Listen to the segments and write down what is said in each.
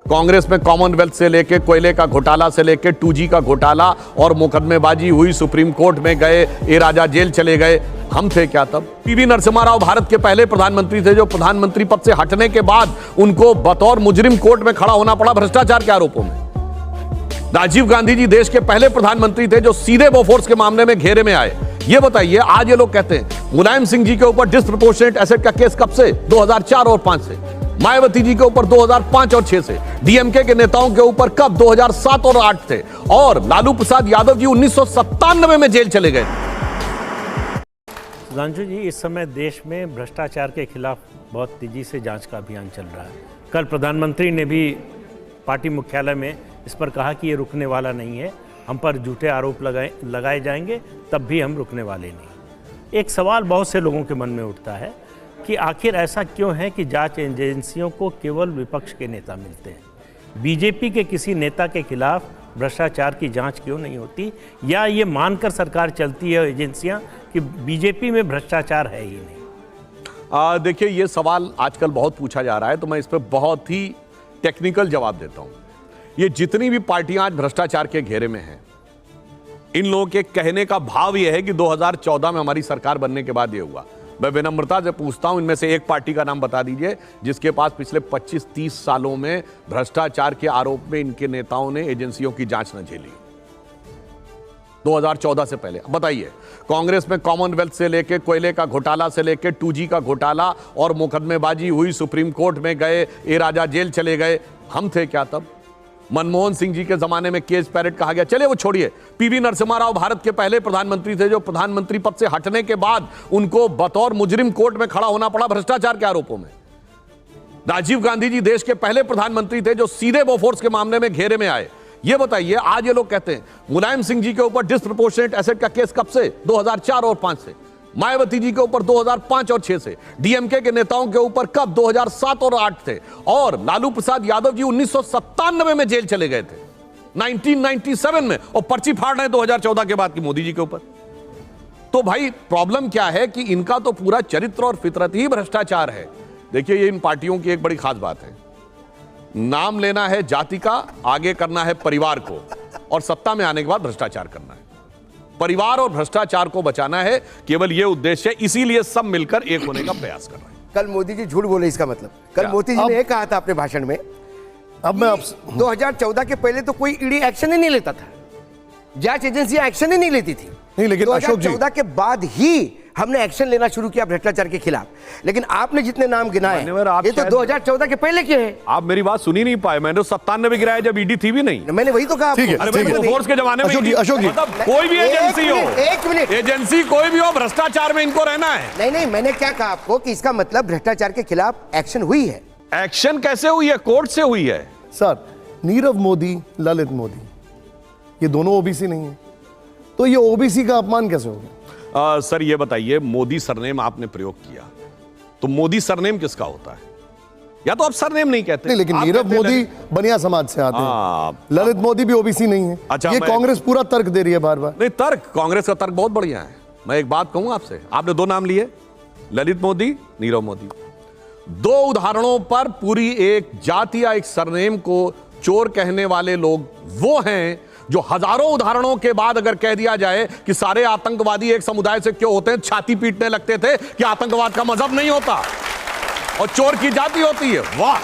कांग्रेस में कॉमनवेल्थ से लेके कोयले का घोटाला से लेके 2G का घोटाला और मुकदमेबाजी हुई, सुप्रीम कोर्ट में गए, ए राजा जेल चले गए। हम थे क्या तब? पीवी नरसिम्हा राव भारत के पहले प्रधानमंत्री थे जो प्रधानमंत्री पद से हटने के बाद उनको बतौर मुजरिम कोर्ट में खड़ा होना पड़ा भ्रष्टाचार के आरोपों में। राजीव गांधी जी देश के पहले प्रधानमंत्री थे जो सीधे बोफोर्स के मामले में घेरे में आए। ये बताइए, आज ये लोग कहते हैं मुलायम सिंह जी के ऊपर डिस्प्रोपोर्शनेट एसेट का केस कब से? 2004 और 5 से। मायावती जी के ऊपर 2005 और 6 से। डीएमके के नेताओं के ऊपर कब? 2007 और 8 थे। और लालू प्रसाद यादव जी 1997 में जेल चले गए। सुधांशु जी, इस समय देश में भ्रष्टाचार के खिलाफ बहुत तेजी से जांच का अभियान चल रहा है। कल प्रधानमंत्री ने भी पार्टी मुख्यालय में इस पर कहा कि ये रुकने वाला नहीं है, हम पर झूठे आरोप लगाए जाएंगे तब भी हम रुकने वाले नहीं। एक सवाल बहुत से लोगों के मन में उठता है कि आखिर ऐसा क्यों है कि जांच एजेंसियों को केवल विपक्ष के नेता मिलते हैं? बीजेपी के किसी नेता के खिलाफ भ्रष्टाचार की जांच क्यों नहीं होती? या ये मानकर सरकार चलती है एजेंसियां कि बीजेपी में भ्रष्टाचार है ही नहीं? देखिए, ये सवाल आजकल बहुत पूछा जा रहा है, तो मैं इस पर बहुत ही टेक्निकल जवाब देता हूं। ये जितनी भी पार्टियां आज भ्रष्टाचार के घेरे में हैं, इन लोगों के कहने का भाव यह है कि 2014 में हमारी सरकार बनने के बाद ये हुआ। मैं विनम्रता से पूछता हूं, इनमें से एक पार्टी का नाम बता दीजिए जिसके पास पिछले 25-30 सालों में भ्रष्टाचार के आरोप में इनके नेताओं ने एजेंसियों की जांच न झेली 2014 से पहले। बताइए, कांग्रेस में कॉमनवेल्थ से लेके कोयले का घोटाला से लेके 2G का घोटाला और मुकदमेबाजी हुई, सुप्रीम कोर्ट में गए, ए राजा जेल चले गए। हम थे क्या तब? मनमोहन सिंह जी के जमाने में केस पैरेट कहा गया। चलिए वो छोड़िए, पीवी नरसिम्हा राव भारत के पहले प्रधानमंत्री थे जो प्रधानमंत्री पद से हटने के बाद उनको बतौर मुजरिम कोर्ट में खड़ा होना पड़ा भ्रष्टाचार के आरोपों में। राजीव गांधी जी देश के पहले प्रधानमंत्री थे जो सीधे बोफोर्स के मामले में घेरे में आए। ये बताइए, आज ये लोग कहते हैं मुलायम सिंह जी के ऊपर डिस्प्रोपोर्शनेट एसेट का केस कब से? 2004 और 5 से। मायावती जी के ऊपर 2005 और 6 से। डीएमके के नेताओं के ऊपर कब? 2007 और 8 थे। और लालू प्रसाद यादव जी 1997 में जेल चले गए थे, 1997 में, और पर्ची फाड़ रहे हैं 2014 के बाद की मोदी जी के ऊपर। तो भाई प्रॉब्लम क्या है कि इनका तो पूरा चरित्र और फितरत ही भ्रष्टाचार है। देखिए, ये इन पार्टियों की एक बड़ी खास बात है, नाम लेना है जाति का, आगे करना है परिवार को, और सत्ता में आने के बाद भ्रष्टाचार करना है। परिवार और भ्रष्टाचार को बचाना है, केवल यह उद्देश्य है, इसीलिए सब मिलकर एक होने का प्रयास कर रहे हैं। कल मोदी जी झूठ बोले, इसका मतलब कल मोदी जी ने ये कहा था अपने भाषण में, अब मैं 2014 के पहले तो कोई ईडी एक्शन ही नहीं लेता था, जांच एजेंसियां एक्शन ही नहीं लेती थी। नहीं, लेकिन 2014 के बाद ही हमने एक्शन लेना शुरू किया भ्रष्टाचार के खिलाफ। लेकिन आपने जितने नाम गिनाए ये तो 2014 के पहले के हैं। आप मेरी बात सुनी नहीं पाए। मैंने 97 में गिराया जब ईडी थी भी नहीं। मैंने वही तो कहा। ठीक है, फोर्स के जमाने में अशोक जी, मतलब कोई भी एजेंसी हो, एक मिनट, एजेंसी कोई भी हो, भ्रष्टाचार में इनको रहना है। नहीं, मैंने क्या कहा आपको कि इसका मतलब भ्रष्टाचार के खिलाफ एक्शन हुई है। एक्शन कैसे हुई है? कोर्ट से हुई है। सर, नीरव मोदी, ललित मोदी, ये दोनों ओबीसी नहीं है, तो ये ओबीसी का अपमान कैसे हो गया? सर ये बताइए, मोदी सरनेम आपने प्रयोग किया, तो मोदी सरनेम किसका होता है? या तो आप सरनेम नहीं कहते। नहीं, लेकिन नीरव मोदी बनिया समाज से आते हैं, ललित मोदी भी ओबीसी नहीं है। अच्छा, ये कांग्रेस पूरा तर्क दे रही है बार बार। नहीं, तर्क, कांग्रेस का तर्क बहुत बढ़िया है। मैं एक बात कहूं आपसे, आपने 2 नाम लिए, ललित मोदी, नीरव मोदी। 2 उदाहरणों पर पूरी एक जाति या एक सरनेम को चोर कहने वाले लोग वो हैं जो हजारों उदाहरणों के बाद अगर कह दिया जाए कि सारे आतंकवादी एक समुदाय से क्यों होते हैं, छाती पीटने लगते थे कि आतंकवाद का मजहब नहीं होता और चोर की जाति होती है। वाह,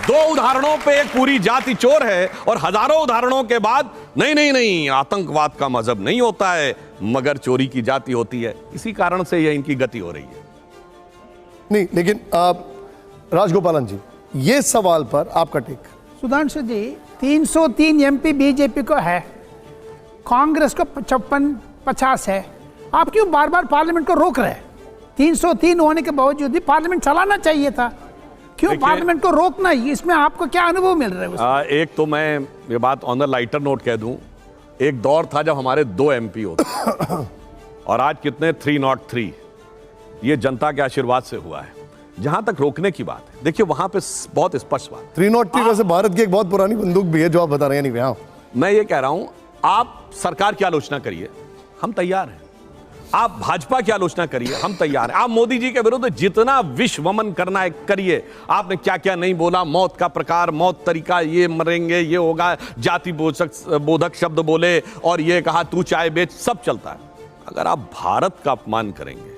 2 उदाहरणों पे एक पूरी जाति चोर है और हजारों उदाहरणों के बाद नहीं, आतंकवाद का मजहब नहीं होता है मगर चोरी की जाति होती है। इसी कारण से यह इनकी गति हो रही है। नहीं, लेकिन राजगोपालन जी, ये सवाल पर आपका टेक? सुधांशु जी, 303 एमपी बीजेपी को है, कांग्रेस को 55-50 है। आप क्यों बार बार पार्लियामेंट को रोक रहे हैं? 303 होने के बावजूद भी पार्लियामेंट चलाना चाहिए था, क्यों पार्लियामेंट को रोकना? इसमें आपको क्या अनुभव मिल रहा है? एक तो मैं ये बात ऑन द लाइटर नोट कह दूं, एक दौर था जब हमारे 2 MP होते और आज कितने? 303। ये जनता के आशीर्वाद से हुआ है। जहां तक रोकने की बात है, देखिए वहां पे बहुत स्पष्ट बात। 303 वैसे भारत की एक बहुत पुरानी बंदूक भी है जो आप बता रहे हैं। नहीं, हाँ, मैं ये कह रहा हूं, आप सरकार की आलोचना करिए, हम तैयार हैं। आप भाजपा की आलोचना करिए, हम तैयार हैं। आप मोदी जी के विरुद्ध जितना विश्वमन करना है करिए। आपने क्या क्या नहीं बोला, मौत का प्रकार, मौत तरीका, ये मरेंगे, ये होगा, जाति बोधक शब्द बोले और ये कहा तू चाय बेच, सब चलता है। अगर आप भारत का अपमान करेंगे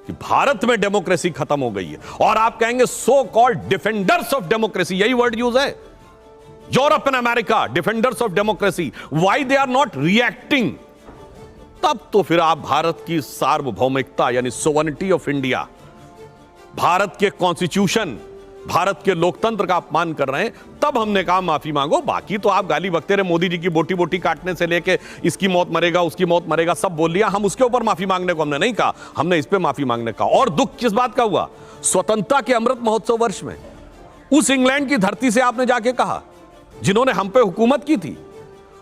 कि भारत में डेमोक्रेसी खत्म हो गई है और आप कहेंगे so called defenders of democracy, यही वर्ड यूज है, Europe and America defenders of democracy, why they are not reacting, तब तो फिर आप भारत की सार्वभौमिकता यानी सोवरेनिटी ऑफ इंडिया, भारत के कॉन्स्टिट्यूशन, भारत के लोकतंत्र का अपमान कर रहे हैं। तब हमने कहा माफी मांगो। बाकी तो आप गाली बकते रहे, मोदी जी की बोटी बोटी काटने से लेके इसकी मौत मरेगा, उसकी मौत मरेगा, सब बोल लिया। हम उसके ऊपर माफी मांगने को हमने नहीं कहा, हमने इस पे माफी मांगने का। और दुख किस बात का हुआ, स्वतंत्रता के अमृत महोत्सव वर्ष में उस इंग्लैंड की धरती से आपने जाके कहा जिन्होंने हम पे हुकूमत की थी।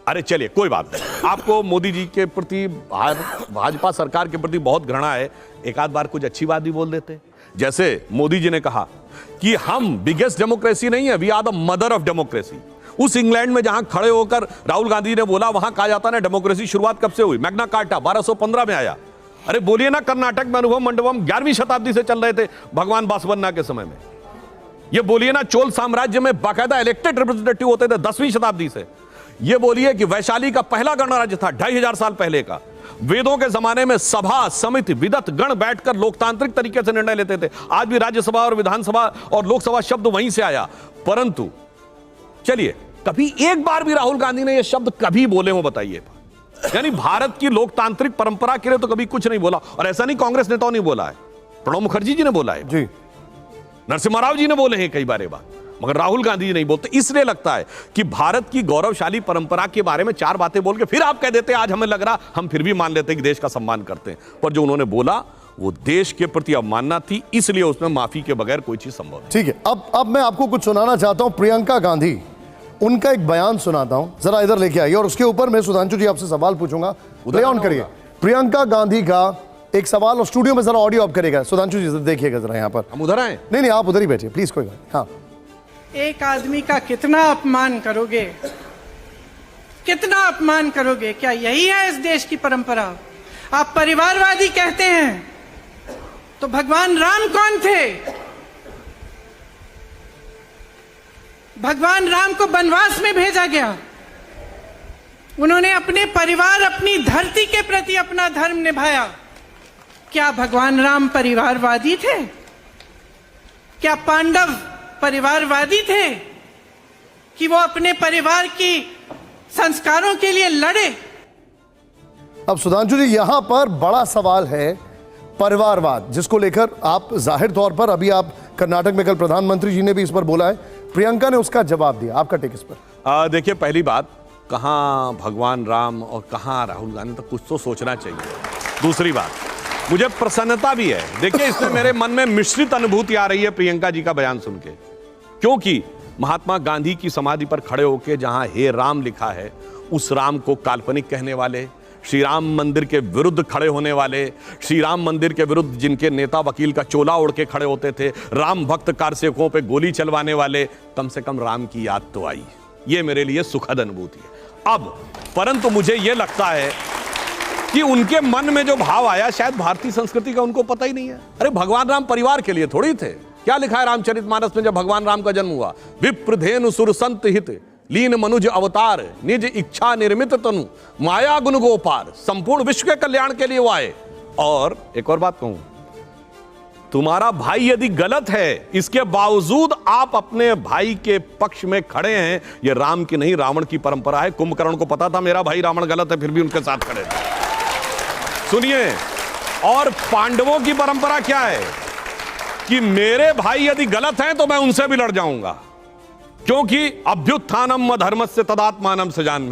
अरे चलिए कोई बात नहीं, आपको मोदी जी के प्रति, भाजपा सरकार के प्रति बहुत घृणा है, एक आध बार कुछ अच्छी बात भी बोल देते। जैसे मोदी जी ने कहा कि हम बिगेस्ट डेमोक्रेसी नहीं है, we are the mother of democracy. उस इंग्लैंड में जहां खड़े होकर राहुल गांधी ने बोला, वहां कहा जाता ना डेमोक्रेसी शुरुआत कब से हुई, मैग्ना कार्टा 1215 में आया। अरे बोलिए ना, कर्नाटक में अनुभव मंडपम 11वीं शताब्दी से चल रहे थे भगवान बासवन्ना के समय में। ये बोलिए ना, चोल साम्राज्य में बाकायदा इलेक्टेड रिप्रेजेंटेटिव होते थे 10वीं शताब्दी से। ये बोलिए कि वैशाली का पहला गणराज्य था 2500 साल पहले का। वेदों के जमाने में सभा समिति विदत गण बैठकर लोकतांत्रिक तरीके से निर्णय लेते थे। आज भी राज्यसभा और विधानसभा और लोकसभा शब्द वहीं से आया। परंतु चलिए, कभी एक बार भी राहुल गांधी ने यह शब्द कभी बोले हो बताइए? यानी भारत की लोकतांत्रिक परंपरा के लिए तो कभी कुछ नहीं बोला। और ऐसा नहीं कांग्रेस नेताओं ने बोला है, प्रणब मुखर्जी जी ने बोला है जी, नरसिम्हा राव जी ने बोले हैं कई बार बात, मगर राहुल गांधी जी नहीं बोलते। इसलिए लगता है कि भारत की गौरवशाली परंपरा के बारे में चार बातें बोल के फिर आप कह देते हैं आज हमें लग रहा, हम फिर भी मान लेते हैं कि देश का सम्मान करते हैं। पर जो उन्होंने बोला वो देश के प्रति अवमानना थी, इसलिए उसमें माफी के बगैर कोई चीज संभव नहीं। ठीक है, अब मैं आपको कुछ सुनाना चाहता हूं। प्रियंका गांधी, उनका एक बयान सुनाता हूं, जरा इधर लेके आइए। और उसके ऊपर मैं सुधांशु जी आपसे सवाल पूछूंगा, प्ले ऑन करिए। प्रियंका गांधी का एक सवाल, और स्टूडियो में जरा ऑडियो ऑफ करेगा सुधांशु जी, देखिएगा जरा यहाँ पर। हम उधर आए? नहीं, आप उधर ही बैठिए प्लीज, कोई बात। हाँ, एक आदमी का कितना अपमान करोगे, कितना अपमान करोगे? क्या यही है इस देश की परंपरा? आप परिवारवादी कहते हैं, तो भगवान राम कौन थे? भगवान राम को वनवास में भेजा गया, उन्होंने अपने परिवार, अपनी धरती के प्रति अपना धर्म निभाया। क्या भगवान राम परिवारवादी थे? क्या पांडव परिवारवादी थे कि वो अपने परिवार की संस्कारों के लिए लड़े? अब सुधांशु जी, यहां पर बड़ा सवाल है परिवारवाद, जिसको लेकर आप जाहिर तौर पर, अभी आप कर्नाटक में कल प्रधानमंत्री जी ने भी इस पर बोला है, प्रियंका ने उसका जवाब दिया। आपका टेक इस पर? देखिए, पहली बात, कहां भगवान राम और कहां राहुल गांधी, तो कुछ तो सोचना चाहिए। दूसरी बात, मुझे प्रसन्नता भी है। देखिए, इसमें मेरे मन में मिश्रित अनुभूति आ रही है प्रियंका जी का बयान सुन के, क्योंकि महात्मा गांधी की समाधि पर खड़े होकर जहां हे राम लिखा है, उस राम को काल्पनिक कहने वाले, श्री राम मंदिर के विरुद्ध खड़े होने वाले, श्री राम मंदिर के विरुद्ध जिनके नेता वकील का चोला ओढ़ के खड़े होते थे, राम भक्त कारसेवकों पे गोली चलवाने वाले, कम से कम राम की याद तो आई। ये मेरे लिए सुखद अनुभूति है। अब परंतु मुझे यह लगता है कि उनके मन में जो भाव आया, शायद भारतीय संस्कृति का उनको पता ही नहीं है। अरे भगवान राम परिवार के लिए थोड़ी थे। क्या लिखा है रामचरितमानस में जब भगवान राम का जन्म हुआ? विप्रधेनु सुर संत हित, लीन मनुज अवतार, निज इच्छा निर्मित तनु, माया गुण गोपार, संपूर्ण विश्व के कल्याण के लिए वो आए। और एक और बात कहूं, तुम्हारा भाई यदि गलत है, इसके बावजूद आप अपने भाई के पक्ष में खड़े हैं, यह राम की नहीं रावण की परंपरा है। कुंभकर्ण को पता था मेरा भाई रावण गलत है, फिर भी उनके साथ खड़े थे। सुनिए, और पांडवों की परंपरा क्या है कि मेरे भाई यदि गलत हैं तो मैं उनसे भी लड़ जाऊंगा, क्योंकि अभ्युत्थानम धर्मस्य तदात्मानम सजान।